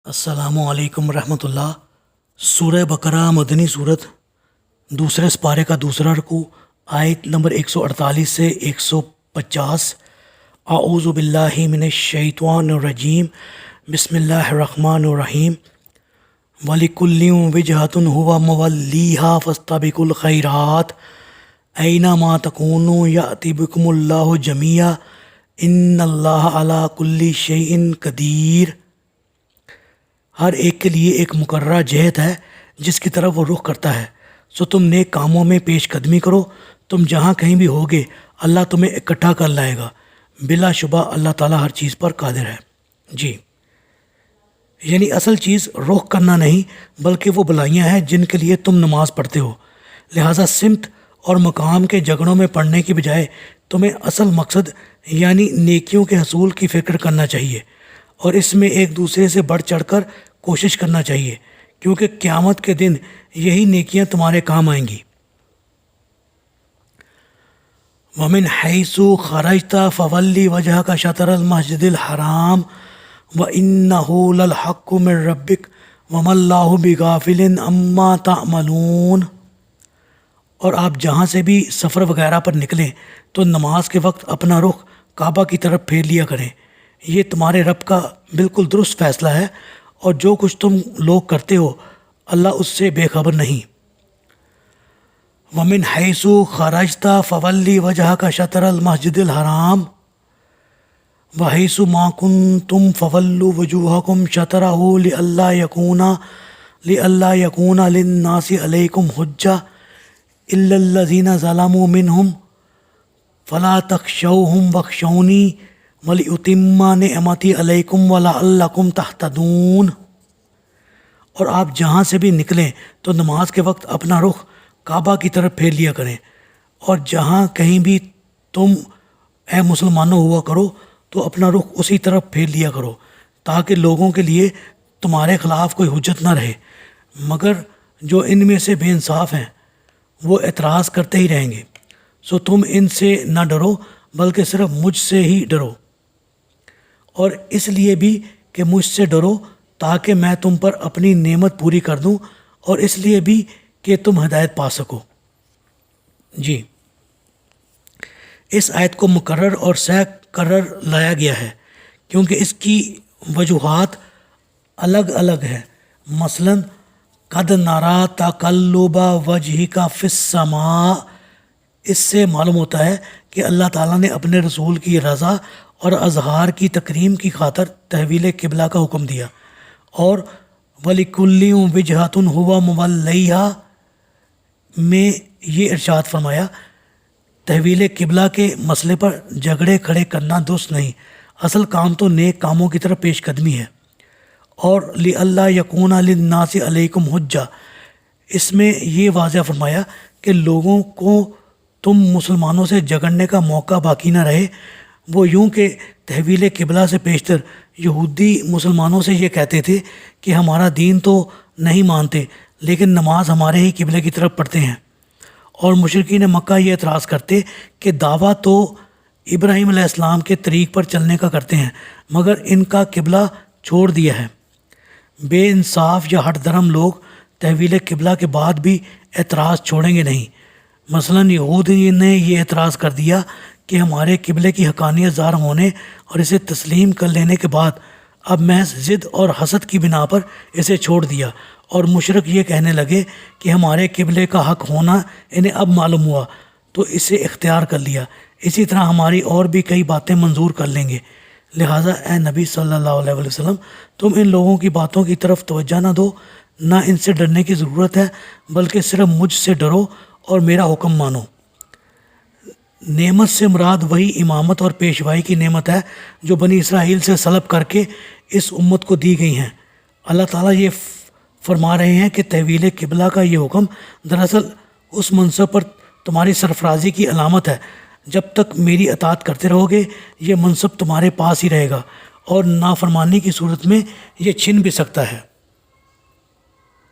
السلام علیکم ورحمۃ اللہ۔ سورہ بقرہ مدنی صورت، دوسرے سپارے کا دوسرا رکوع، آیت نمبر 148 سے 150۔ اعوذ باللہ من الشیطان الرجیم، بسم اللہ الرحمن الرحیم۔ وَلِكُلٍّ وِجْهَةٌ هُوَ مُوَلِّيهَا فَاسْتَبِقُوا الْخَيْرَاتِ أَيْنَمَا تَكُونُوا يَأْتِ بِكُمُ اللَّهُ جَمِيعًا إِنَّ اللَّهَ عَلَى كُلِّ شَيْءٍ قَدِيرٌ۔ ہر ایک کے لیے ایک مقررہ جہت ہے جس کی طرف وہ رخ کرتا ہے، سو تم نیک کاموں میں پیش قدمی کرو، تم جہاں کہیں بھی ہوگے اللہ تمہیں اکٹھا کر لائے گا، بلا شبہ اللہ تعالیٰ ہر چیز پر قادر ہے۔ جی، یعنی اصل چیز رخ کرنا نہیں بلکہ وہ بلائیاں ہیں جن کے لیے تم نماز پڑھتے ہو، لہٰذا سمت اور مقام کے جھگڑوں میں پڑھنے کی بجائے تمہیں اصل مقصد یعنی نیکیوں کے حصول کی فکر کرنا چاہیے، اور اس میں ایک دوسرے سے بڑھ چڑھ کر کوشش کرنا چاہیے، کیونکہ قیامت کے دن یہی نیکیاں تمہارے کام آئیں گی۔ وَمِنْ حَيْثُ خَرَجْتَ فَوَلِّ وَجْهَكَ شَطْرَ الْمَسْجِدِ الْحَرَامِ وَإِنَّهُ لَلْحَقُّ مِنْ رَبِّكَ وَمَا اللَّهُ بِغَافِلٍ عَمَّا تَعْمَلُونَ۔ اور آپ جہاں سے بھی سفر وغیرہ پر نکلیں تو نماز کے وقت اپنا رخ کعبہ کی طرف پھیر لیا کریں، یہ تمہارے رب کا بالکل درست فیصلہ ہے، اور جو کچھ تم لوگ کرتے ہو اللہ اس سے بے خبر نہیں۔ وَمِنْ حَيْثُ خَرَجْتَ فَوَلِّ وَجْهَكَ شَطْرَ الْمَسْجِدِ الْحَرَامِ وَحَيْثُ مَا كُنْتُمْ فَوَلُّوا وُجُوهَكُمْ شَطْرَهُ لِئَلَّا يَكُونَ لِلنَّاسِ عَلَيْكُمْ حُجَّةٌ إِلَّا الَّذِينَ ظَلَمُوا مِنْهُمْ فَلَا تَخْشَوْهُمْ وَاخْشَوْنِي وَلِأُتِمَّ نِعْمَتِي عَلَيْكُمْ وَلَعَلَّكُمْ تَهْتَدُونَ۔ اور آپ جہاں سے بھی نکلیں تو نماز کے وقت اپنا رخ کعبہ کی طرف پھیر لیا کریں، اور جہاں کہیں بھی تم اے مسلمانوں ہوا کرو تو اپنا رخ اسی طرف پھیر لیا کرو، تاکہ لوگوں کے لیے تمہارے خلاف کوئی حجت نہ رہے، مگر جو ان میں سے بے انصاف ہیں وہ اعتراض کرتے ہی رہیں گے، سو تم ان سے نہ ڈرو بلکہ صرف مجھ سے ہی ڈرو، اور اس لیے بھی کہ مجھ سے ڈرو تاکہ میں تم پر اپنی نعمت پوری کر دوں، اور اس لیے بھی کہ تم ہدایت پا سکو۔ جی، اس آیت کو مکرر اور سہ کرر لایا گیا ہے کیونکہ اس کی وجوہات الگ الگ ہیں۔ مثلا قد نرا تقلب وجہک فی السماء، اس سے معلوم ہوتا ہے کہ اللہ تعالیٰ نے اپنے رسول کی رضا اور اظہار کی تکریم کی خاطر تحویل قبلہ کا حکم دیا، اور وَلِكُلٍّ وِجْهَةٌ هُوَ مُوَلِّيهَا میں یہ ارشاد فرمایا تحویل قبلہ کے مسئلے پر جھگڑے کھڑے کرنا درست نہیں، اصل کام تو نیک کاموں کی طرف پیش قدمی ہے۔ اور لِأَلَّا يَكُونَ لِلنَّاسِ عَلَيْكُمْ حُجَّةٌ، اس میں یہ واضح فرمایا کہ لوگوں کو تم مسلمانوں سے جھگڑنے کا موقع باقی نہ رہے۔ وہ یوں کہ تحویل قبلہ سے پیشتر یہودی مسلمانوں سے یہ کہتے تھے کہ ہمارا دین تو نہیں مانتے لیکن نماز ہمارے ہی قبلے کی طرف پڑھتے ہیں، اور مشرکین مکہ یہ اعتراض کرتے کہ دعویٰ تو ابراہیم علیہ السلام کے طریق پر چلنے کا کرتے ہیں مگر ان کا قبلہ چھوڑ دیا ہے۔ بے انصاف یا ہٹ درم لوگ تحویل قبلہ کے بعد بھی اعتراض چھوڑیں گے نہیں۔ مثلا یہود نے یہ اعتراض کر دیا کہ ہمارے قبلے کی حقانیت ظاہر ہونے اور اسے تسلیم کر لینے کے بعد اب محض ضد اور حسد کی بنا پر اسے چھوڑ دیا، اور مشرک یہ کہنے لگے کہ ہمارے قبلے کا حق ہونا انہیں اب معلوم ہوا تو اسے اختیار کر لیا، اسی طرح ہماری اور بھی کئی باتیں منظور کر لیں گے، لہٰذا اے نبی صلی اللہ علیہ وسلم تم ان لوگوں کی باتوں کی طرف توجہ نہ دو، نہ ان سے ڈرنے کی ضرورت ہے بلکہ صرف مجھ سے ڈرو اور میرا حکم مانو۔ نعمت سے مراد وہی امامت اور پیشوائی کی نعمت ہے جو بنی اسرائیل سے سلب کر کے اس امت کو دی گئی ہیں۔ اللہ تعالیٰ یہ فرما رہے ہیں کہ تحویل قبلہ کا یہ حکم دراصل اس منصب پر تمہاری سرفرازی کی علامت ہے، جب تک میری اطاعت کرتے رہو گے یہ منصب تمہارے پاس ہی رہے گا، اور نافرمانی کی صورت میں یہ چھن بھی سکتا ہے۔